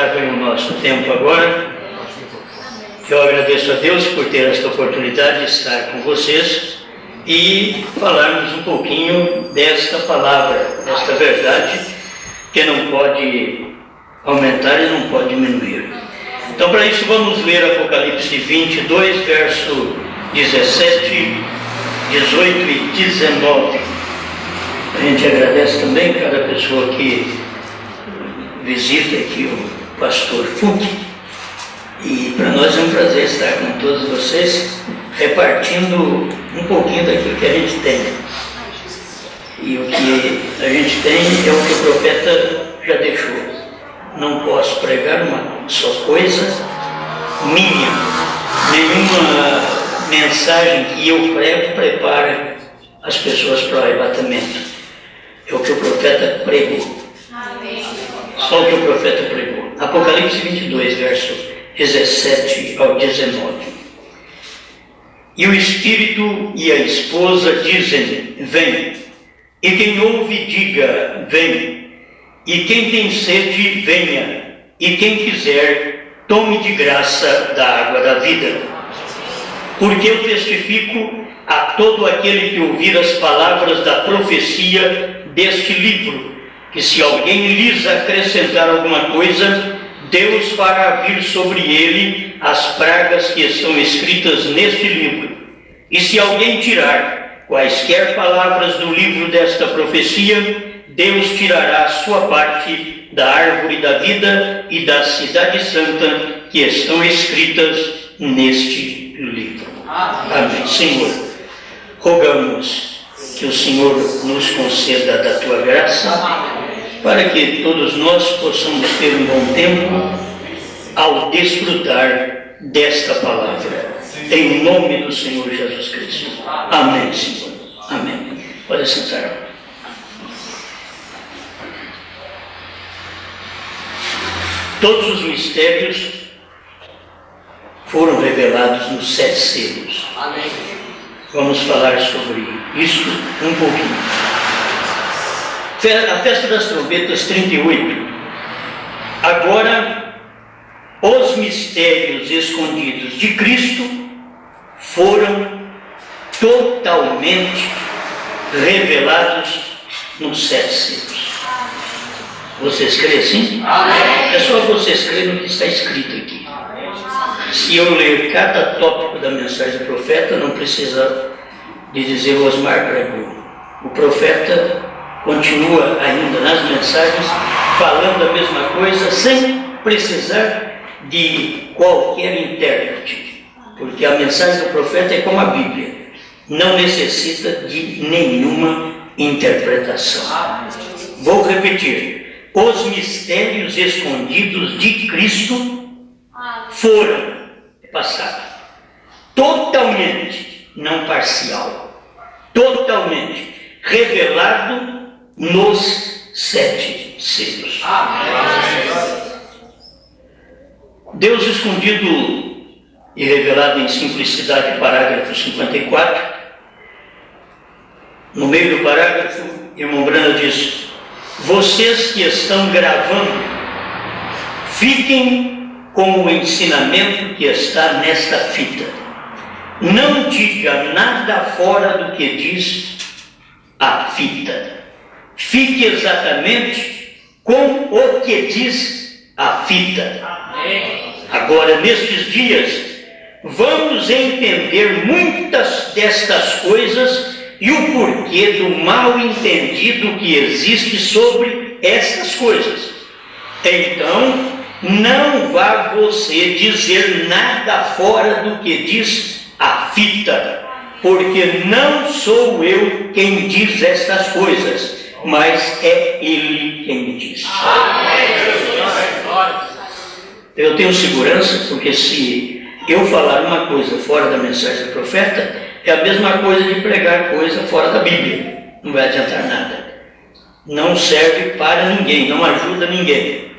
agradável o nosso tempo agora. Eu agradeço a Deus por ter esta oportunidade de estar com vocês e falarmos um pouquinho desta palavra, desta verdade que não pode aumentar e não pode diminuir. Então, para isso, vamos ler Apocalipse 22, verso 17, 18 e 19. A gente agradece também cada pessoa que visita aqui o pastor Fuc. E para nós é um prazer estar com todos vocês, repartindo um pouquinho daquilo que a gente tem. E o que a gente tem é o que o profeta já deixou. Não posso pregar uma só coisa minha. Nenhuma mensagem que eu prego prepara as pessoas para o arrebatamento. É o que o profeta pregou. Só o que o profeta pregou. Apocalipse 22, verso 17 ao 19. E o Espírito e a esposa dizem: vem. E quem ouve, diga: vem. E quem tem sede, venha. E quem quiser, tome de graça da água da vida. Porque eu testifico a todo aquele que ouvir as palavras da profecia deste livro, que se alguém lhes acrescentar alguma coisa, Deus fará vir sobre ele as pragas que estão escritas neste livro. E se alguém tirar quaisquer palavras do livro desta profecia, Deus tirará a sua parte da árvore da vida e da cidade santa que estão escritas neste livro. Amém. Senhor, rogamos que o Senhor nos conceda da tua graça, para que todos nós possamos ter um bom tempo ao desfrutar desta palavra. Em nome do Senhor Jesus Cristo. Amém, Senhor. Amém. Pode sentar. Todos os mistérios foram revelados nos 7 selos. Amém. Vamos falar sobre isso um pouquinho. A festa das trombetas 38. Agora, os mistérios escondidos de Cristo foram totalmente revelados nos 7 selos. Vocês creem assim? Amém. É só vocês crerem no que está escrito aqui. Se eu ler cada tópico da mensagem do profeta, não precisa de dizer o Osmar pregou. O profeta continua ainda nas mensagens falando a mesma coisa sem precisar de qualquer intérprete, porque a mensagem do profeta é como a Bíblia, não necessita de nenhuma interpretação. Vou repetir: os mistérios escondidos de Cristo foram passados totalmente, não parcial, totalmente revelado nos 7 selos. Amém. Deus escondido e revelado em simplicidade, parágrafo 54. No meio do parágrafo, irmão Brana diz: vocês que estão gravando, fiquem com o ensinamento que está nesta fita. Não diga nada fora do que diz a fita. Fique exatamente com o que diz a fita. Agora, nestes dias, vamos entender muitas destas coisas e o porquê do mal entendido que existe sobre essas coisas. Então, não vá você dizer nada fora do que diz a fita, porque não sou eu quem diz estas coisas, mas é Ele quem me diz. Eu tenho segurança, porque se eu falar uma coisa fora da mensagem do profeta, é a mesma coisa de pregar coisa fora da Bíblia. Não vai adiantar nada. Não serve para ninguém, não ajuda ninguém.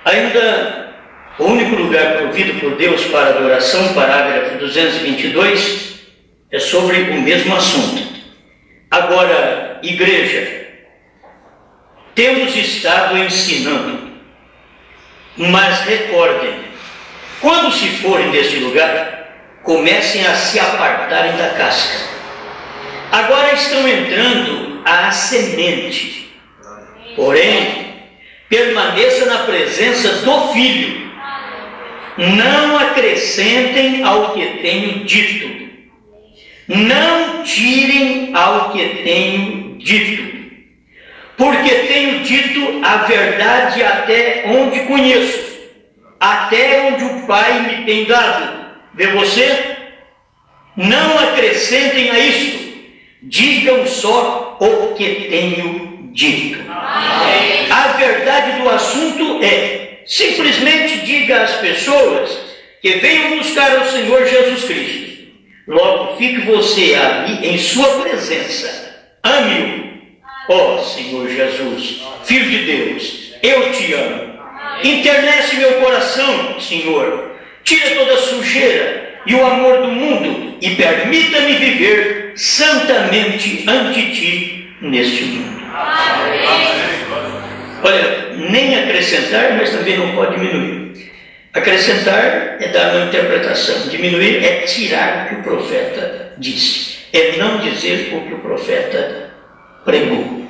Ainda, o único lugar provido por Deus para adoração, parágrafo 222, é sobre o mesmo assunto. Agora, igreja, temos estado ensinando Mas recordem, quando se forem deste lugar, comecem a se apartarem da casca. Agora estão entrando à semente. Porém, permaneça na presença do Filho. Não acrescentem ao que tenho dito. Não tirem ao que tenho dito. Porque tenho dito a verdade até onde conheço, até onde o Pai me tem dado. Vê você? Não acrescentem a isto. Digam só o que tenho dito. Amém. A verdade do assunto é, simplesmente diga às pessoas que venham buscar o Senhor Jesus Cristo. Logo fique você ali em sua presença. Ame-o. Ó Senhor Jesus, Filho de Deus, eu te amo. Internece meu coração, Senhor. Tira toda a sujeira e o amor do mundo e permita-me viver santamente ante ti neste mundo. Olha, nem acrescentar, mas também não pode diminuir. Acrescentar é dar uma interpretação. Diminuir é tirar o que o profeta disse. É não dizer o que o profeta pregou.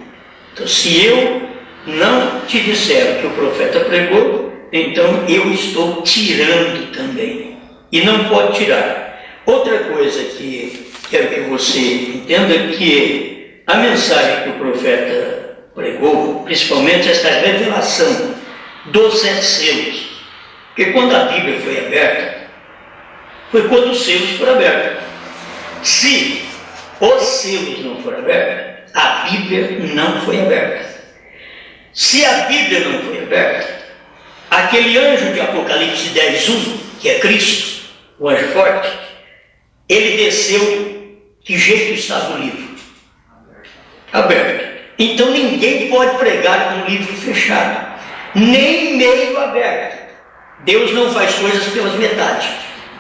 Então, se eu não te disser o que o profeta pregou, então eu estou tirando também. E não pode tirar. Outra coisa que quero que você entenda é que a mensagem que o profeta pregou, principalmente esta revelação dos 7 selos, porque quando a Bíblia foi aberta, foi quando os selos foram abertos. Se os selos não foram abertos, a Bíblia não foi aberta. Se a Bíblia não foi aberta, aquele anjo de Apocalipse 10:1, que é Cristo, o anjo forte, ele desceu, que jeito estava o livro? Aberto. Então ninguém pode pregar com o livro fechado, nem meio aberto. Deus não faz coisas pelas metades,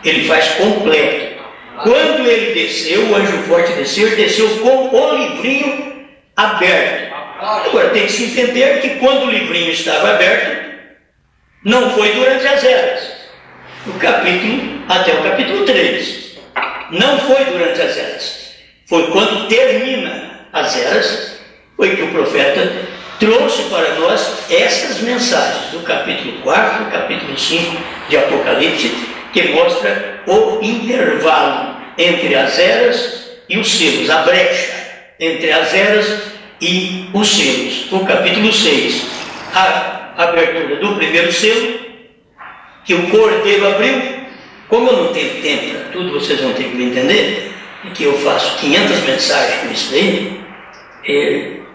ele faz completo. Quando ele desceu, o anjo forte desceu, ele desceu com o livrinho aberto. Agora tem que se entender que quando o livrinho estava aberto, não foi durante as eras, do capítulo até o capítulo 3. Não foi durante as eras. Foi quando termina as eras, foi que o profeta trouxe para nós estas mensagens do capítulo 4, capítulo 5 de Apocalipse, que mostra o intervalo entre as eras e os selos, a brecha entre as eras e os selos. O capítulo 6, a abertura do primeiro selo, que o Cordeiro abriu. Como eu não tenho tempo para tudo, vocês vão ter que me entender, que eu faço 500 mensagens com isso daí,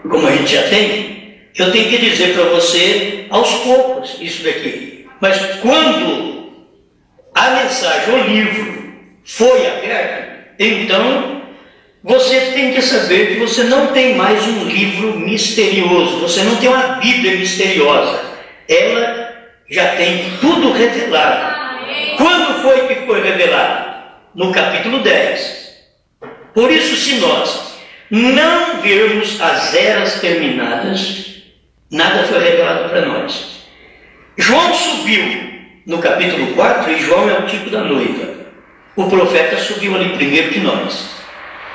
como a gente já tem, eu tenho que dizer para você aos poucos isso daqui. Mas quando a mensagem, o livro, foi aberto, então você tem que saber que você não tem mais um livro misterioso, você não tem uma Bíblia misteriosa, ela já tem tudo revelado. Quando foi que foi revelado? No capítulo 10. Por isso, se nós não vermos as eras terminadas, nada foi revelado para nós. João subiu no capítulo 4, e João é o tipo da noiva. O profeta subiu ali primeiro que nós.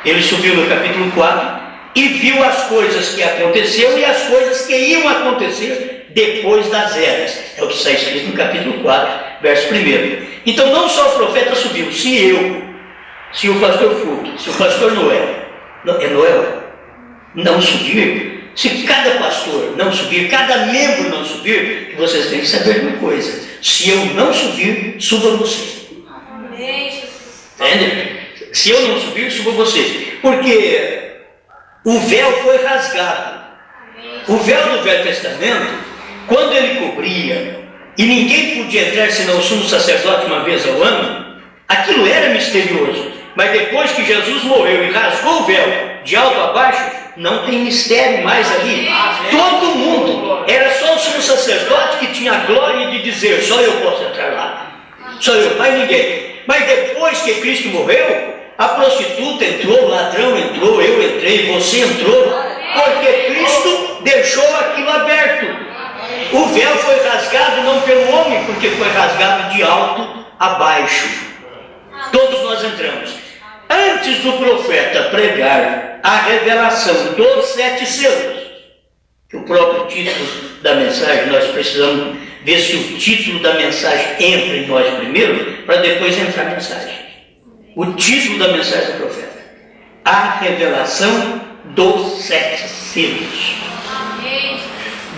Ele subiu no capítulo 4 e viu as coisas que aconteceram e as coisas que iam acontecer depois das eras. É o que está escrito no capítulo 4, verso 1. Então não só o profeta subiu, se o pastor Fulton, se o pastor Noel, não subir, se cada pastor não subir, cada membro não subir, vocês têm que saber uma coisa: se eu não subir, suba você. Entende? Se eu não subir, suba você. Porque o véu foi rasgado. O véu do Velho Testamento, quando ele cobria, e ninguém podia entrar senão o sumo sacerdote uma vez ao ano, aquilo era misterioso. Mas depois que Jesus morreu e rasgou o véu de alto a baixo, não tem mistério mais ali. Todo mundo, era só o sumo sacerdote que tinha a glória de dizer: só eu posso entrar lá, só eu, mais ninguém. Mas depois que Cristo morreu, a prostituta entrou, o ladrão entrou, eu entrei, você entrou, porque Cristo deixou aquilo aberto. O véu foi rasgado não pelo homem, porque foi rasgado de alto a baixo. Todos nós entramos. Antes do profeta pregar a revelação dos 7 selos, que o próprio título da mensagem, nós precisamos ver se o título da mensagem entra em nós primeiro, para depois entrar a mensagem. O título da mensagem do profeta: a revelação dos 7 selos.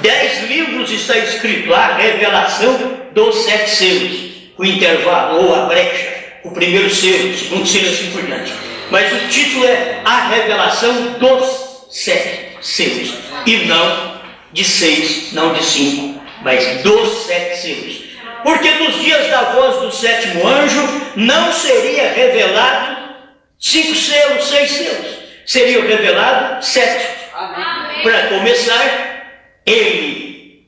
10 livros está escrito a revelação dos 7 selos. O intervalo, ou a brecha, o primeiro selo, o segundo selo, assim por diante. Mas o título é a revelação dos 7 selos. E não de 6, não de 5, mas dos 7 selos. Porque nos dias da voz do 7º anjo não seria revelado 5 selos, 6 selos. Seria revelado 7. Para começar, ele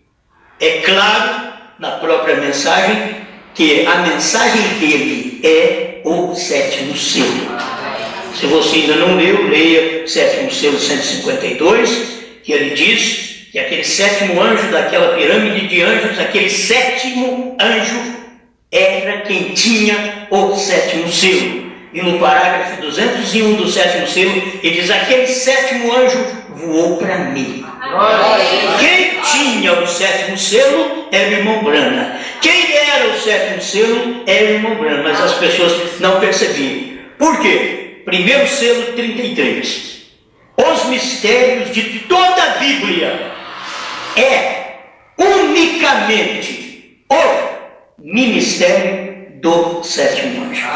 é claro na própria mensagem que a mensagem dele é o 7º selo. Se você ainda não leu, leia 7º selo 152, que ele diz que aquele 7º anjo daquela pirâmide de anjos, aquele 7º anjo era quem tinha o 7º selo. E no parágrafo 201 do 7º selo, ele diz: aquele 7º anjo voou para mim. Quem tinha o 7º selo era o irmão Brana. Quem era o 7º selo era o irmão Brana, mas as pessoas não percebiam. Por quê? Primeiro selo 33. Os mistérios de toda a Bíblia é unicamente o ministério do 7º anjo.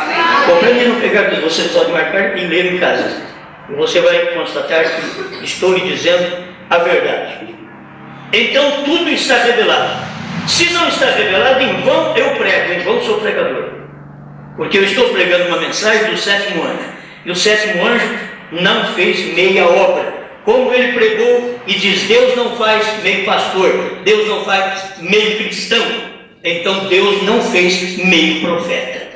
Compreende não pegar, você pode marcar e ler em casa. E você vai constatar que estou lhe dizendo a verdade. Então tudo está revelado. Se não está revelado, em vão eu prego, em vão sou pregador. Porque eu estou pregando uma mensagem do 7º anjo. E o 7º anjo não fez meia obra. Como ele pregou e diz: Deus não faz meio pastor, Deus não faz meio cristão. Então Deus não fez meio profeta.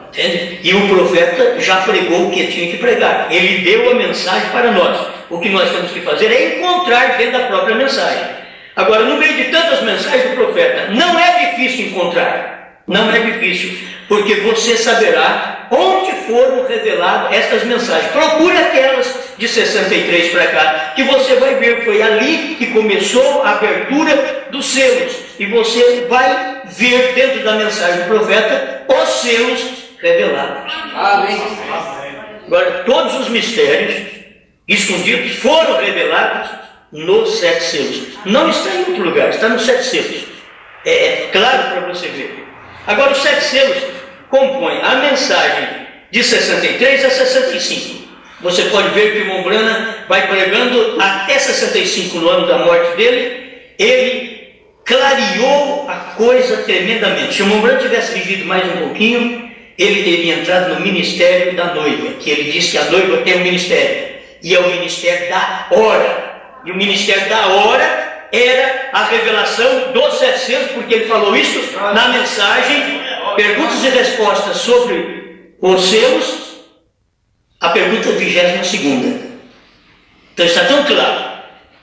Entende? E o profeta já pregou o que tinha que pregar. Ele deu a mensagem para nós. O que nós temos que fazer é encontrar dentro da própria mensagem. Agora, no meio de tantas mensagens do profeta, não é difícil encontrar. Não é difícil, porque você saberá onde foram reveladas estas mensagens. Procure aquelas de 63 para cá, que você vai ver, foi ali que começou a abertura dos selos. E você vai ver dentro da mensagem do profeta os selos revelados. Amém. Agora, todos os mistérios escondidos foram revelados nos 7 selos. Não está em outro lugar, está nos 7 selos. É claro para você ver. Agora, os 7 selos compõem a mensagem de 63 a 65. Você pode ver que o irmão Brana vai pregando até 65, no ano da morte dele. Ele clareou a coisa tremendamente. Se o irmão Brana tivesse vivido mais um pouquinho, ele teria entrado no ministério da noiva, que ele diz que a noiva tem um ministério, e é o ministério da hora. E o ministério da hora era a revelação dos 7 selos, porque ele falou isso na mensagem, perguntas e respostas sobre os selos, a pergunta 22ª. Então está tão claro,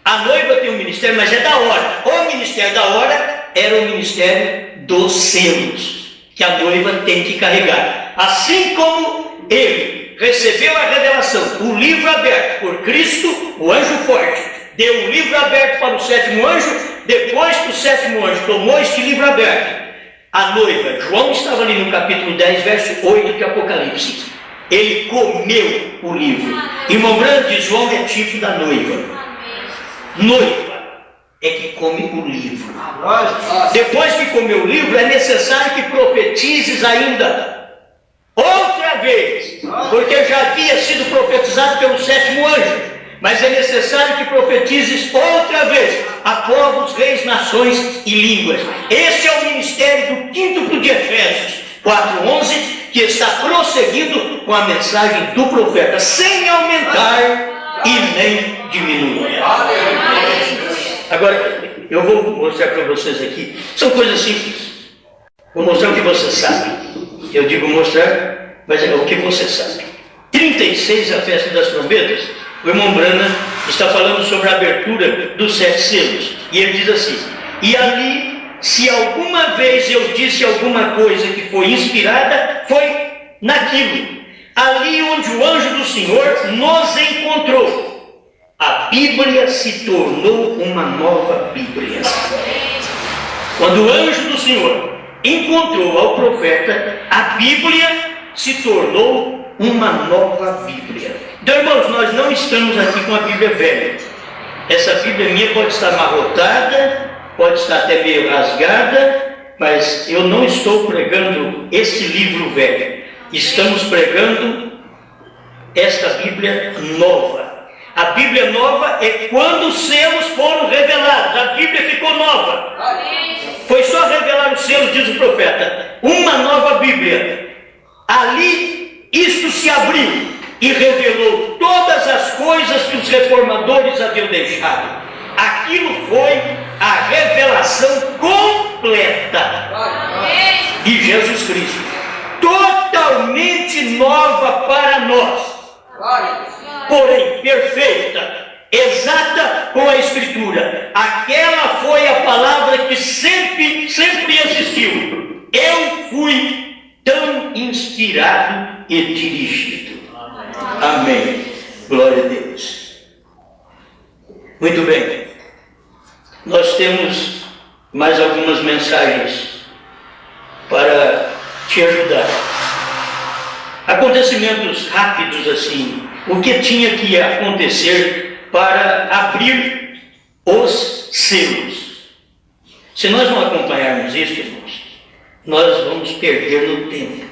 a noiva tem um ministério, mas é da hora. O ministério da hora era o ministério dos selos, que a noiva tem que carregar. Assim como ele recebeu a revelação, o livro aberto por Cristo, o anjo forte, deu o livro aberto para o 7º anjo. Depois que o 7º anjo tomou este livro aberto, a noiva, João estava ali no capítulo 10, verso 8 de Apocalipse, ele comeu o livro. Irmão Brana diz: João é tipo da noiva. Noiva é que come o livro. Depois que comeu o livro, é necessário que profetizes ainda outra vez, porque já havia sido profetizado pelo 7º anjo. Mas é necessário que profetizes outra vez a povos, reis, nações e línguas. Este é o ministério do quíntuplo de Efésios 4:11, que está prosseguindo com a mensagem do profeta, sem aumentar e nem diminuir. Agora, eu vou mostrar para vocês aqui, são coisas simples. Vou mostrar o que você sabe. Eu digo mostrar, mas é o que você sabe. 36, a festa das trombetas. O irmão Brana está falando sobre a abertura dos 7 selos. E ele diz assim: E ali, se alguma vez eu disse alguma coisa que foi inspirada, foi naquilo. Ali onde o anjo do Senhor nos encontrou. A Bíblia se tornou uma nova Bíblia. Quando o anjo do Senhor encontrou ao profeta, a Bíblia se tornou uma nova Bíblia. Então, irmãos, nós não estamos aqui com a Bíblia velha. Essa Bíblia minha pode estar amarrotada, pode estar até meio rasgada, mas eu não estou pregando esse livro velho. Estamos pregando esta Bíblia nova. A Bíblia nova é quando os selos foram revelados. A Bíblia ficou nova. Foi só revelar os selos, diz o profeta. Uma nova Bíblia. Ali, isto se abriu e revelou todas as coisas que os reformadores haviam deixado. Aquilo foi a revelação completa de Jesus Cristo. Totalmente nova para nós. Porém, perfeita, exata com a Escritura. Aquela foi a palavra que sempre existiu. Eu fui tão inspirado e dirigido. Amém. Glória a Deus. Muito bem. Nós temos mais algumas mensagens para te ajudar. Acontecimentos rápidos assim. O que tinha que acontecer para abrir os selos? Se nós não acompanharmos isso, irmãos, nós vamos perder no tempo.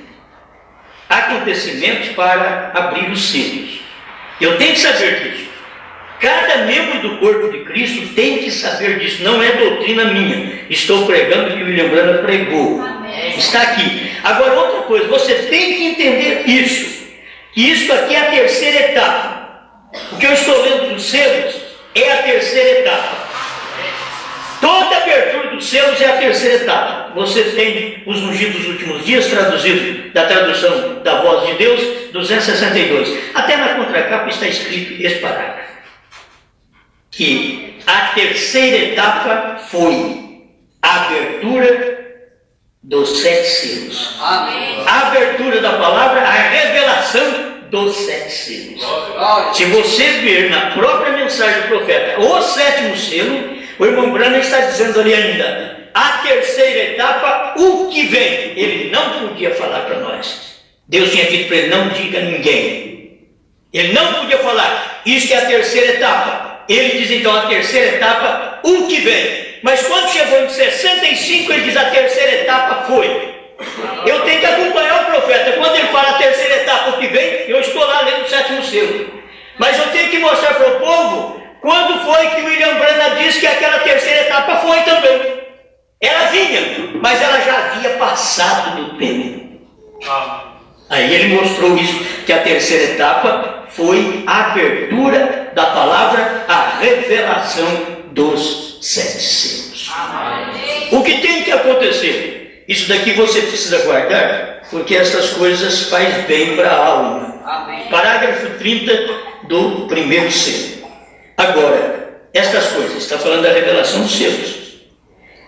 Acontecimentos para abrir os selos. Eu tenho que saber disso. Cada membro do corpo de Cristo tem que saber disso. Não é doutrina minha. Estou pregando o que o William Branham pregou. Amém. Está aqui. Agora, outra coisa, você tem que entender isso. Que isso aqui é a terceira etapa. O que eu estou lendo dos selos é a terceira etapa. Toda abertura dos selos é a terceira etapa. Você tem os ungidos dos últimos dias, traduzido da tradução da Voz de Deus, 262. Até na contracapa está escrito esse parágrafo. Que a terceira etapa foi a abertura dos 7 selos. Amém. A abertura da palavra, a revelação dos 7 selos. Se você ver na própria mensagem do profeta o 7º selo, o irmão Branham está dizendo ali ainda, a terceira etapa, o que vem. Ele não podia falar para nós. Deus tinha dito para ele, não diga a ninguém. Ele não podia falar, isso é a terceira etapa. Ele diz então, a terceira etapa, o que vem. Mas quando chegou em 65, ele diz, a terceira etapa foi. Eu tenho que acompanhar o profeta. Quando ele fala a terceira etapa, o que vem, eu estou lá lendo o 7º selo. Mas eu tenho que mostrar para o povo quando foi que o William Branham disse que aquela terceira etapa foi também. Ela vinha, mas ela já havia passado do tempo. Aí ele mostrou isso, que a terceira etapa foi a abertura da palavra, a revelação dos 7 selos. O que tem que acontecer? Isso daqui você precisa guardar, porque essas coisas faz bem para a alma. Parágrafo 30 do 1º selo. Agora, estas coisas, está falando da revelação dos selos.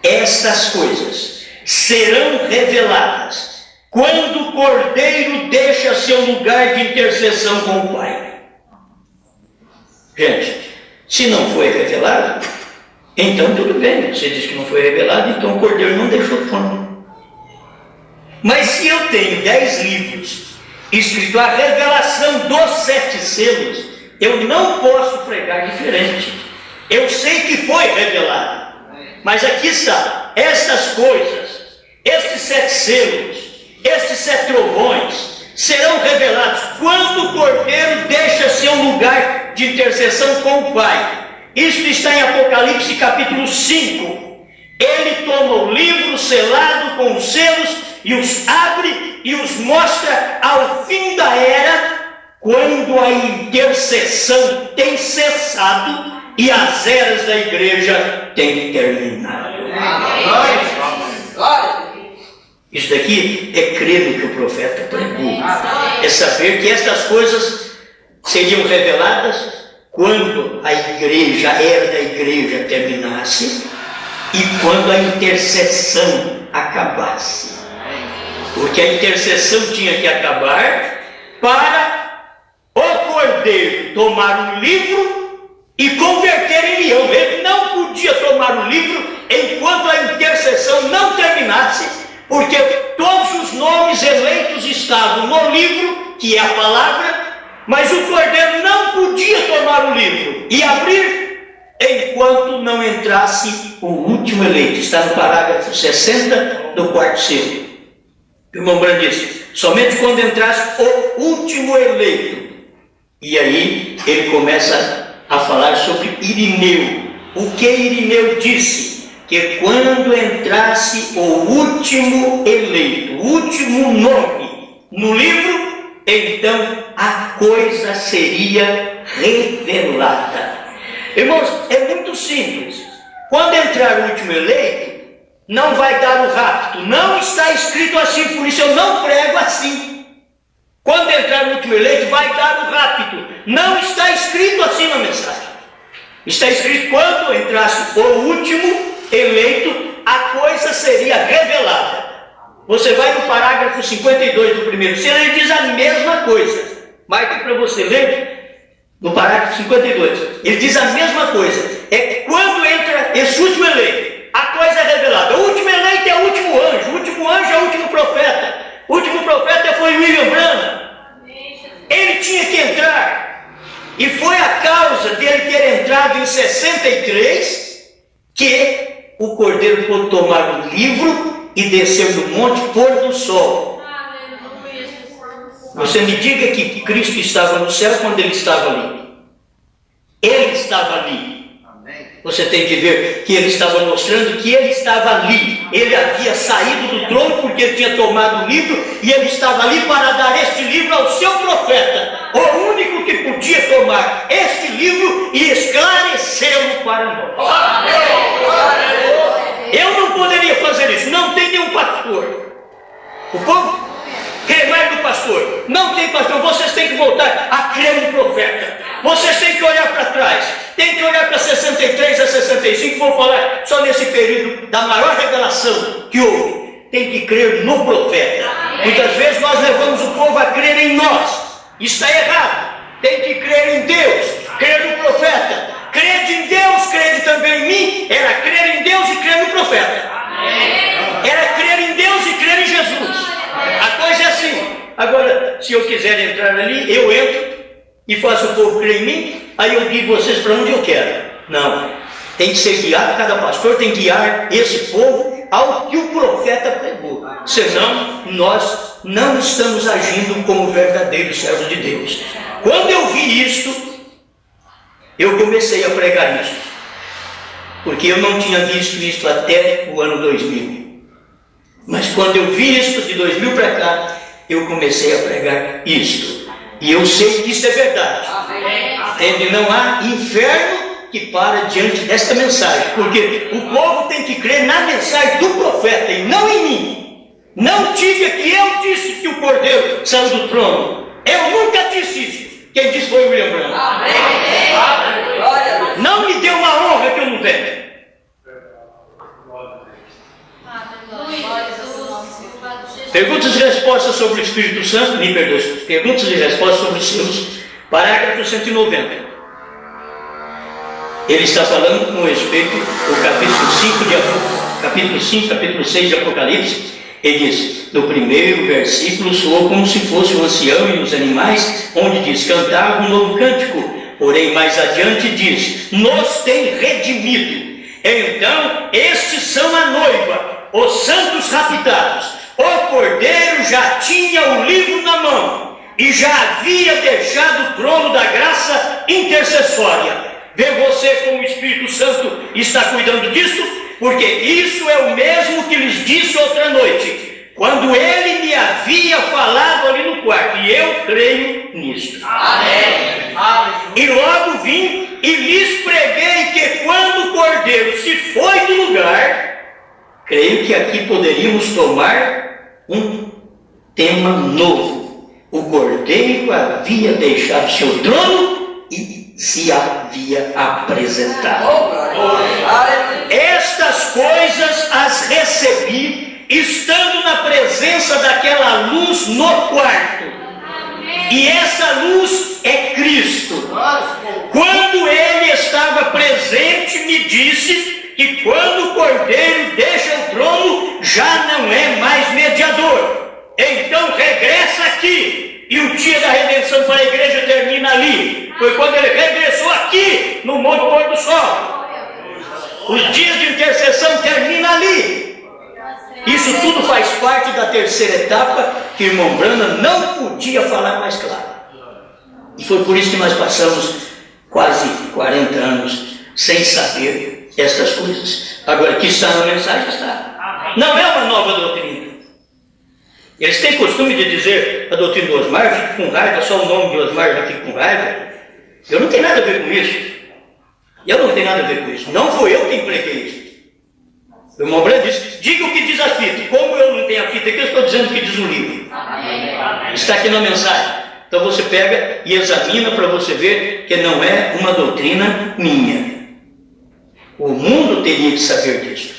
Estas coisas serão reveladas quando o Cordeiro deixa seu lugar de intercessão com o Pai. Gente, se não foi revelado, então tudo bem. Você diz que não foi revelado, então o Cordeiro não deixou trono. Mas se eu tenho 10 livros escrito a revelação dos 7 selos, eu não posso pregar diferente. Eu sei que foi revelado. Mas aqui está, estas coisas, estes 7 selos, estes 7 trovões, serão revelados quando o Cordeiro deixa seu lugar de intercessão com o Pai. Isto está em Apocalipse capítulo 5. Ele toma o livro selado com os selos e os abre e os mostra ao fim da era, quando a intercessão tem cessado e as eras da igreja têm terminado. Isso daqui é crer no que o profeta pregou. É saber que estas coisas seriam reveladas quando a igreja, a era da igreja terminasse e quando a intercessão acabasse. Porque a intercessão tinha que acabar para o cordeiro tomar o livro e converter em leão. Ele não podia tomar o livro enquanto a intercessão não terminasse, porque todos os nomes eleitos estavam no livro, que é a palavra, mas o cordeiro não podia tomar o livro e abrir enquanto não entrasse o último eleito. Está no parágrafo 60 do quarto selo. O irmão Branham disse: somente quando entrasse o último eleito. E aí ele começa a falar sobre Irineu. O que Irineu disse? Que quando entrasse o último eleito, o último nome no livro, então a coisa seria revelada. Irmãos, é muito simples. Quando entrar o último eleito, não vai dar o rapto. Não está escrito assim, por isso eu não prego assim. Quando entrar o último eleito, vai dar o rapto. Não está escrito assim na mensagem. Está escrito: quando entrasse o último eleito, a coisa seria revelada. Você vai no parágrafo 52 do primeiro selo, ele diz a mesma coisa. Marque para você ler. No parágrafo 52, ele diz a mesma coisa. É quando entra esse último eleito, a coisa é revelada. O último eleito é o último anjo. O último anjo é o último profeta. O último profeta foi William Branham. Ele tinha que entrar. E foi a causa dele ter entrado em 63 que o cordeiro pôde tomar o livro e descer do monte pôr do sol. Você me diga que Cristo estava no céu quando ele estava ali. Ele estava ali. Você tem que ver que ele estava mostrando que ele estava ali. Ele havia saído do trono porque ele tinha tomado o livro e ele estava ali para dar este livro ao seu profeta, o único que podia tomar este livro e esclarecê-lo para nós. Eu não poderia fazer isso. Não tem nenhum pastor. O povo crê mais no pastor. Não tem pastor. Vocês têm que voltar a crer no profeta. Vocês têm que olhar para trás. Tem que olhar para 63 a 65. Vou falar só nesse período da maior revelação que houve. Tem que crer no profeta. Muitas vezes nós levamos o povo a crer em nós. Está errado. Tem que crer em Deus, crer no profeta. Crede em Deus, crede também em mim. Era crer em Deus e crer no profeta. Era crer em Deus e crer em Jesus. A coisa é assim. Agora, se eu quiser entrar ali, eu entro e faço o povo crer em mim, aí eu guio vocês para onde eu quero. Não. Tem que ser guiado, cada pastor tem que guiar esse povo ao que o profeta pregou. Senão, nós não estamos agindo como verdadeiros servos de Deus. Quando eu vi isto, eu comecei a pregar isso. Porque eu não tinha visto isso até o ano 2000. Mas quando eu vi isso de 2000 para cá, eu comecei a pregar isto. E eu sei que isso é verdade. Entende? Não há inferno que para diante desta mensagem. Porque o povo tem que crer na mensagem do profeta e não em mim. Não diga que eu disse que o cordeiro saiu do trono. Eu nunca disse isso. Quem disse foi o William Branham. Não me dê uma honra que eu não tenho. Perguntas e respostas sobre o Espírito Santo, me perdoe. Perguntas e respostas sobre os seus. Parágrafo 190. Ele está falando com respeito ao capítulo 5, capítulo 6 de Apocalipse. Ele diz, no primeiro versículo, soou como se fosse o ancião e os animais, onde diz, cantava um novo cântico. Porém, mais adiante diz, nos tem redimido. Então, estes são a noiva, os santos raptados. O cordeiro já tinha o livro na mão e já havia deixado o trono da graça intercessória. Vê você como o Espírito Santo está cuidando disso? Porque isso é o mesmo que lhes disse outra noite, quando ele me havia falado ali no quarto, e eu creio nisto. Amém. E logo vim e lhes preguei que quando o cordeiro se foi do lugar, creio que aqui poderíamos tomar um tema novo. O cordeiro havia deixado seu trono e se havia apresentado. Estas coisas as recebi estando na presença daquela luz no quarto. E essa luz é Cristo. Quando ele estava presente, me disse que quando o Cordeiro deixa o trono, já não é mais mediador. Então regressa aqui. E o dia da redenção para a igreja termina ali. Foi quando ele regressou aqui, no Monte Pôr do Sol. Os dias de intercessão terminam ali. Isso tudo faz parte da terceira etapa que o irmão Branham não podia falar mais claro. E foi por isso que nós passamos quase 40 anos sem saber estas coisas. Agora, que está na mensagem, está. Não é uma nova doutrina. Eles têm costume de dizer a doutrina do Osmar, eu fico com raiva, só o nome de Osmar já fico com raiva. Eu não tenho nada a ver com isso. Eu não tenho nada a ver com isso. Não fui eu quem preguei isso. O irmão Branham disse, diga o que diz a fita. E como eu não tenho a fita aqui, eu estou dizendo o que diz no livro. Está aqui na mensagem. Então você pega e examina para você ver que não é uma doutrina minha. O mundo teria que saber disso.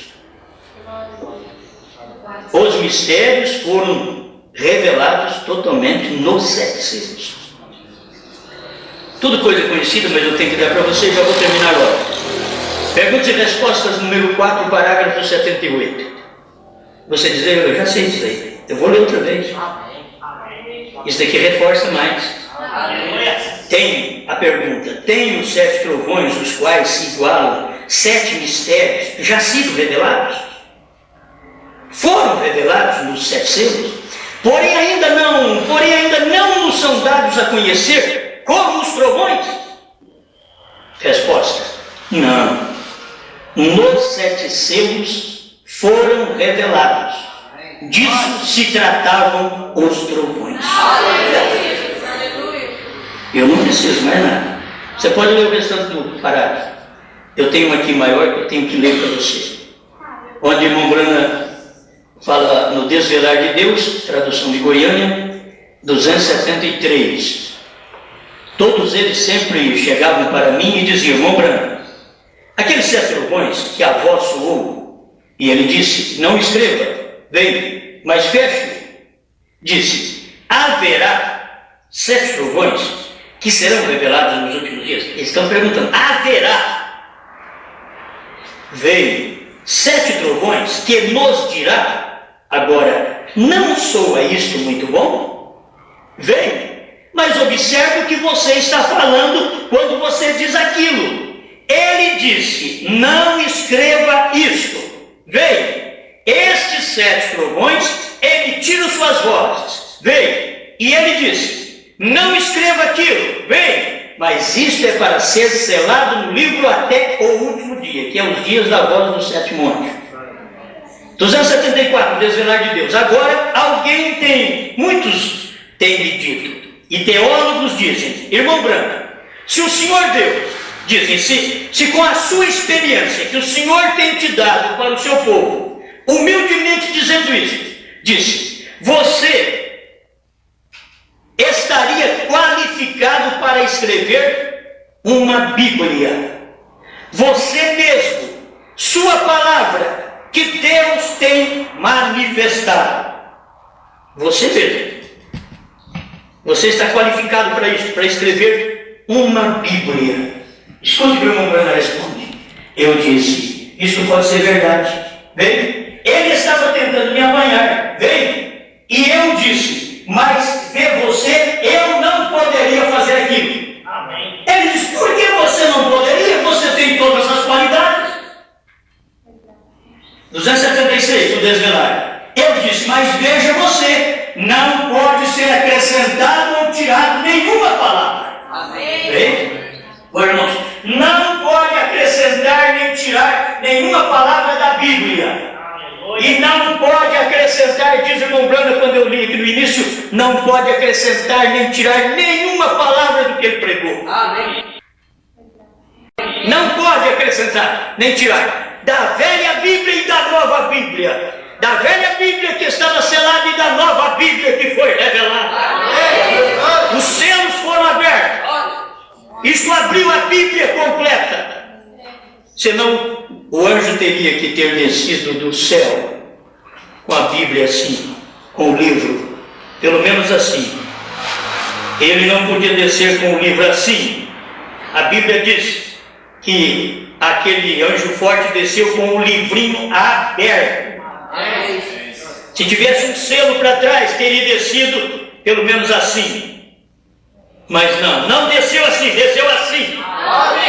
Os mistérios foram revelados totalmente nos 7 selos. Tudo coisa conhecida, mas eu tenho que dar para vocês, já vou terminar logo. Perguntas e respostas, número 4, parágrafo 78. Você diz, eu já sei isso aí. Eu vou ler outra vez. Isso daqui reforça mais. Tem a pergunta, tem os 7 trovões, os quais se igualam 7 mistérios, já sido revelados? Foram revelados nos 7 selos, porém ainda não nos são dados a conhecer como os trovões? Resposta, não. Nos 7 selos foram revelados. Disso se tratavam os trovões. Eu não preciso mais nada. Você pode ler o restante do parágrafo. Eu tenho um aqui maior que eu tenho que ler para você. Onde o irmão Branham fala no Desvelar de Deus, tradução de Goiânia, 273. Todos eles sempre chegavam para mim e diziam, irmão Branham, aqueles 7 trovões que a voz soou, e ele disse, não escreva, veio, mas feche. Disse, haverá 7 trovões que serão revelados nos últimos dias. Eles estão perguntando, haverá? Veio 7 trovões que nos dirá. Agora, não soa isto muito bom? Vem, mas observe o que você está falando quando você diz aquilo. Ele disse, não escreva isto. Vem, estes 7 trovões emitiram suas vozes. Vem, e ele disse, não escreva aquilo. Vem, mas isto é para ser selado no livro até o último dia, que é os dias da voz do 7º anjo. 274, Desvelar de Deus. Agora, muitos têm me dito, e teólogos dizem, irmão Branham, se o Senhor Deus, dizem, se com a sua experiência que o Senhor tem te dado para o seu povo, humildemente dizendo isso, disse, você estaria qualificado para escrever uma Bíblia. Você mesmo, sua palavra, que Deus tem manifestado. Você mesmo. Você está qualificado para isso, para escrever uma Bíblia. Escute o que o irmão Branham responde. Eu disse, isso pode ser verdade. Bem, ele estava tentando me apanhar. Bem, e eu disse, mas vê você, eu não poderia fazer aquilo. Amém. Ele disse, por que você não poderia? Você tem todas as qualidades. 276, o Desvelar. Eu disse, mas veja você, não pode ser acrescentado ou tirado nenhuma palavra. Amém. Bem, bom, irmãos, não pode acrescentar nem tirar nenhuma palavra da Bíblia. E não pode acrescentar, diz o irmão Branham quando eu li aqui no início, não pode acrescentar nem tirar nenhuma palavra do que ele pregou. Amém. Não pode acrescentar nem tirar. Da velha Bíblia e da nova Bíblia. Da velha Bíblia que estava selada e da nova Bíblia que foi revelada. Amém. Os selos foram abertos. Isto abriu a Bíblia completa. Senão o anjo teria que ter descido do céu com a Bíblia assim, com o livro, pelo menos assim. Ele não podia descer com o livro assim. A Bíblia diz que aquele anjo forte desceu com o livrinho aberto. Se tivesse um selo para trás, teria descido pelo menos assim. Mas não desceu assim, desceu assim.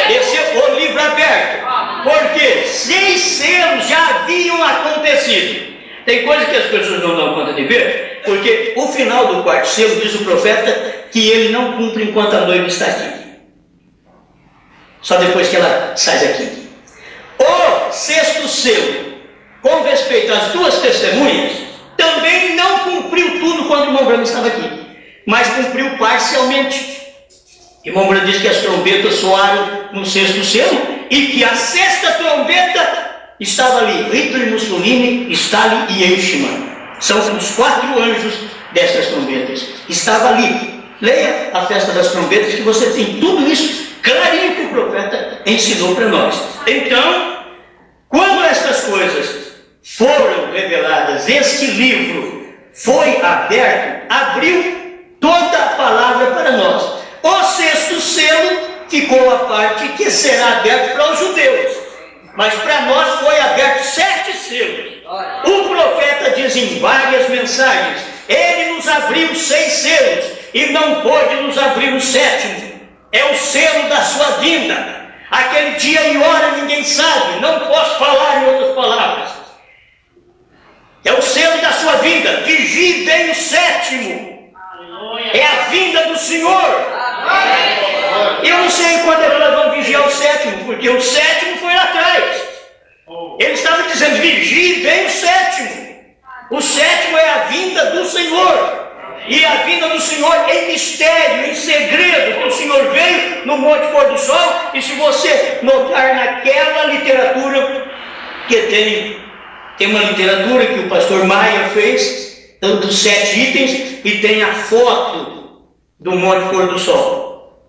Desceu com o livro aberto. Porque 6 selos já haviam acontecido. Tem coisa que as pessoas não dão conta de ver, porque o final do 4º selo, diz o profeta, que ele não cumpre enquanto a noiva está aqui. Só depois que ela sai daqui. O 6º selo, com respeito às 2 testemunhas, também não cumpriu tudo quando o irmão Branham estava aqui, mas cumpriu parcialmente. O irmão Branham diz que as trombetas soaram no 6º selo e que a 6ª trombeta estava ali. Hitler, Mussolini, Stalin e Eichmann são os 4 anjos dessas trombetas. Estava ali. Leia a festa das trombetas, que você tem tudo isso clarinho que o profeta ensinou para nós. Então, quando estas coisas foram reveladas, este livro foi aberto, abriu toda a palavra para nós. O 6º selo ficou a parte que será aberto para os judeus, mas para nós foi aberto 7 selos. O profeta diz em várias mensagens: ele nos abriu 6 selos e não pôde nos abrir o 7º. É o selo da sua vinda. Aquele dia e hora ninguém sabe, não posso falar em outras palavras. É o selo da sua vinda. Vigie, vem o 7º. É a vinda do Senhor. Eu não sei quando elas vão vigiar o 7º, porque o 7º foi lá atrás. Ele estava dizendo: vigie, vem o 7º. O 7º é a vinda do Senhor. E a vinda do Senhor em mistério, em segredo, que o Senhor veio no Monte Pôr do Sol. E se você notar naquela literatura, que tem uma literatura que o pastor Maia fez, dos 7 itens, e tem a foto do Monte Pôr do Sol.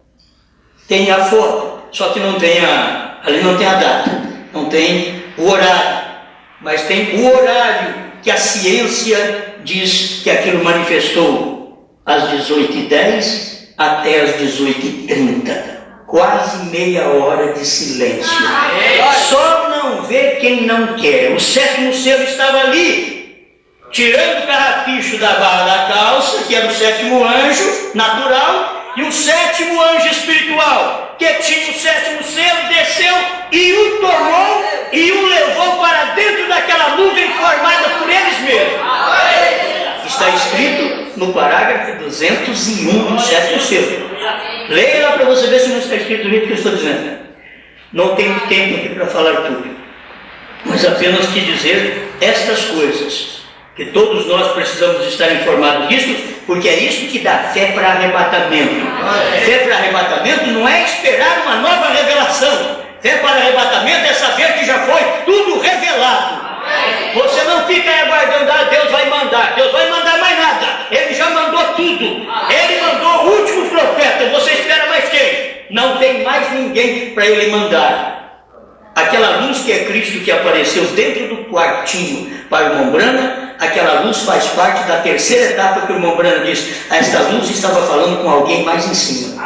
Tem a foto, só que não tem ali não tem a data, não tem o horário, mas tem o horário que a ciência diz que aquilo manifestou às 18h10 até às 18h30. Quase meia hora de silêncio. Só não vê quem não quer. O 7º selo estava ali, tirando o carrapicho da barra da calça, que era o 7º anjo natural, e o 7º anjo espiritual, que tinha o 7º selo, desceu e o tomou e o levou para dentro daquela nuvem formada por eles mesmos. Está escrito no parágrafo 201 do 7º selo. Leia lá para você ver se não está escrito do jeito que eu estou dizendo. Não tenho tempo aqui para falar tudo, mas apenas que dizer estas coisas, que todos nós precisamos estar informados disso, porque é isso que dá fé para arrebatamento. Fé para arrebatamento não é esperar uma nova revelação. Fé para arrebatamento é saber que já foi tudo revelado. Você não fica aguardando: Deus vai mandar mais nada. Ele já mandou tudo. Ele mandou o último profeta. Você espera mais quem? Não tem mais ninguém para ele mandar. Aquela luz que é Cristo, que apareceu dentro do quartinho para o irmão Branham, aquela luz faz parte da 3ª etapa que o irmão Branham diz: esta luz estava falando com alguém mais em cima.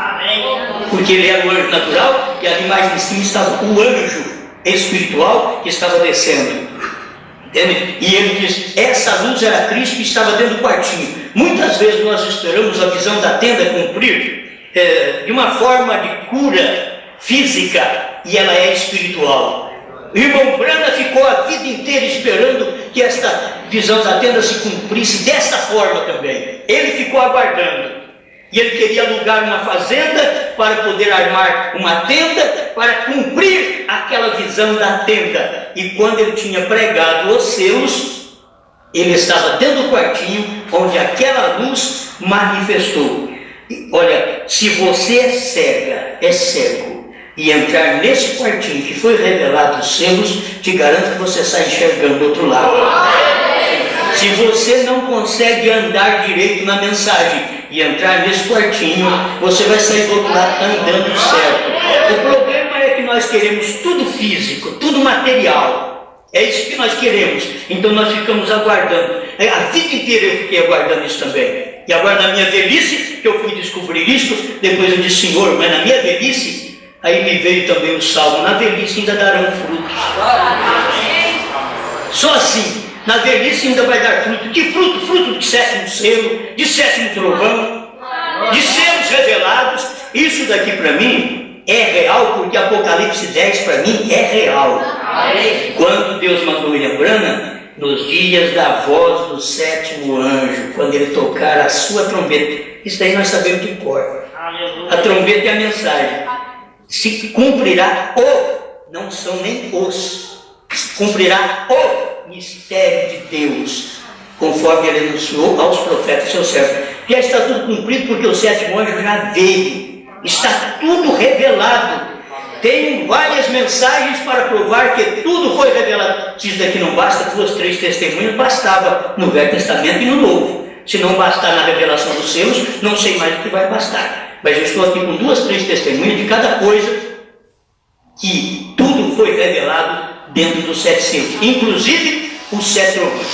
Porque ele era o anjo natural e ali mais em cima estava o anjo espiritual que estava descendo. Entende? E ele diz: essa luz era Cristo que estava dentro do quartinho. Muitas vezes nós esperamos a visão da tenda cumprir de uma forma de cura física, e ela é espiritual. O irmão Branham ficou a vida inteira esperando que esta visão da tenda se cumprisse desta forma também. Ele ficou aguardando. E ele queria alugar uma fazenda para poder armar uma tenda, para cumprir aquela visão da tenda. E quando ele tinha pregado os selos, ele estava dentro do quartinho onde aquela luz manifestou. E, olha, se você é cego, e entrar nesse quartinho que foi revelado os selos, te garanto que você sai enxergando do outro lado. Se você não consegue andar direito na mensagem e entrar nesse quartinho, você vai sair do outro lado andando certo. O problema é que nós nós queremos tudo físico, tudo material. É isso que nós queremos. Então nós ficamos aguardando. A vida inteira eu fiquei aguardando isso também. E agora na minha velhice, que eu fui descobrir isso, depois eu disse, Senhor, mas na minha velhice, aí me veio também o salmo, na velhice ainda darão frutos. Só assim, na velhice ainda vai dar fruto. Que fruto? Fruto de sétimo selo, de sétimo trovão, de selos revelados. Isso daqui para mim é real, porque Apocalipse 10 para mim é real. Quando Deus mandou William Branham, nos dias da voz do sétimo anjo, quando ele tocar a sua trombeta, isso daí nós sabemos de cor. A trombeta é a mensagem. Se cumprirá não são nem os, se cumprirá o mistério de Deus, conforme ele anunciou aos profetas seus servos. Já está tudo cumprido, porque o sétimo anjo já veio, está tudo revelado. Tem várias mensagens para provar que tudo foi revelado. Se isso daqui não basta, 2, 3 testemunhas bastava no Velho Testamento e no Novo. Se não bastar na revelação dos selos, não sei mais o que vai bastar. Mas eu estou aqui com 2, 3 testemunhas de cada coisa, que tudo foi revelado dentro dos 7 selos, inclusive os 7 trovões.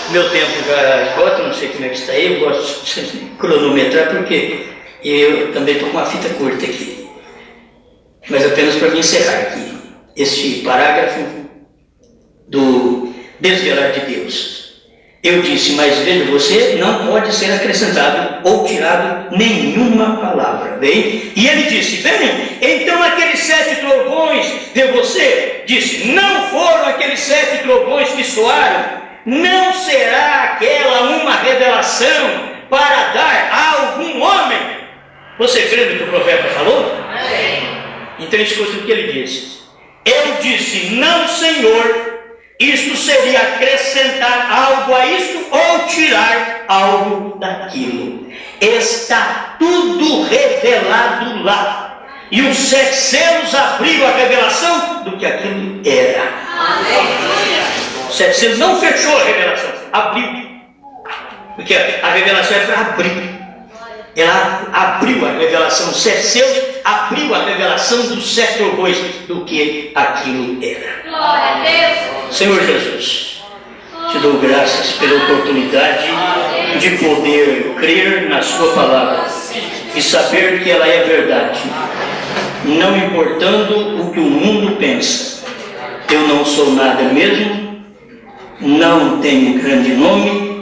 Meu tempo já esgota, não sei como é que está aí, eu gosto de cronometrar, porque eu também estou com uma fita curta aqui. Mas apenas para me encerrar aqui este parágrafo do desvelar de Deus. Eu disse, mas veja, você não pode ser acrescentado ou tirado nenhuma palavra. Bem? E ele disse, bem, então aqueles 7 trovões de você, disse, não foram aqueles 7 trovões que soaram, não será aquela uma revelação para dar a algum homem. Você crê no que o profeta falou? Amém. Então escuta o que ele disse. Eu disse, não, Senhor, isto seria acrescentar algo a isto ou tirar algo daquilo. Está tudo revelado lá. E os 7 selos abriram a revelação do que aquilo era. Amém. Os 7 selos não fechou a revelação, abriu. Porque a revelação é para abrir. Ela abriu a revelação, os 7 selos abriu a revelação dos 7 trovões do que aquilo era. Glória a Deus. Senhor Jesus, te dou graças pela oportunidade de poder crer na sua palavra e saber que ela é verdade, não importando o que o mundo pensa. Eu não sou nada mesmo, não tenho grande nome,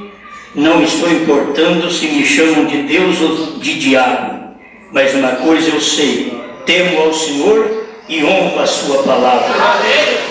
não estou importando se me chamam de Deus ou de diabo, mas uma coisa eu sei, temo ao Senhor e honro a sua palavra.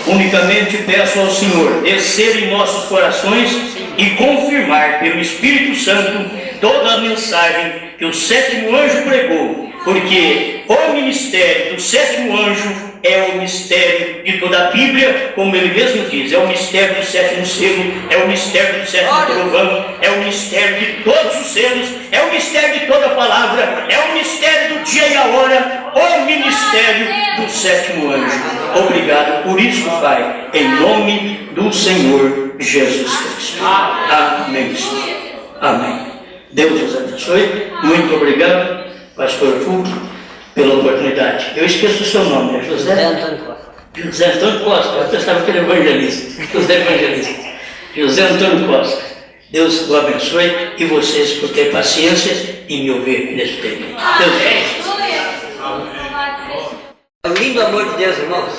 Unicamente peço ao Senhor descer em nossos corações e confirmar pelo Espírito Santo toda a mensagem que o 7º anjo pregou, porque o ministério do 7º anjo é o mistério de toda a Bíblia, como ele mesmo diz, é o mistério do 7º selo, é o mistério do 7º trovão, é o mistério de todos os selos, é o mistério de toda a palavra, é o mistério do dia e a hora, o ministério do 7º anjo. Obrigado por isso, Pai, em nome do Senhor Jesus Cristo. Amém. Amém. Deus os abençoe. Muito obrigado, pastor Fulvio, pela oportunidade. Eu esqueço o seu nome, é José Antônio Costa. José Antônio Costa, eu pensava que ele é evangelista. José Antônio Costa. Deus o abençoe e vocês por ter paciência e me ouvir nesse tempo. Deus abençoe. É o lindo amor de Deus, irmãos.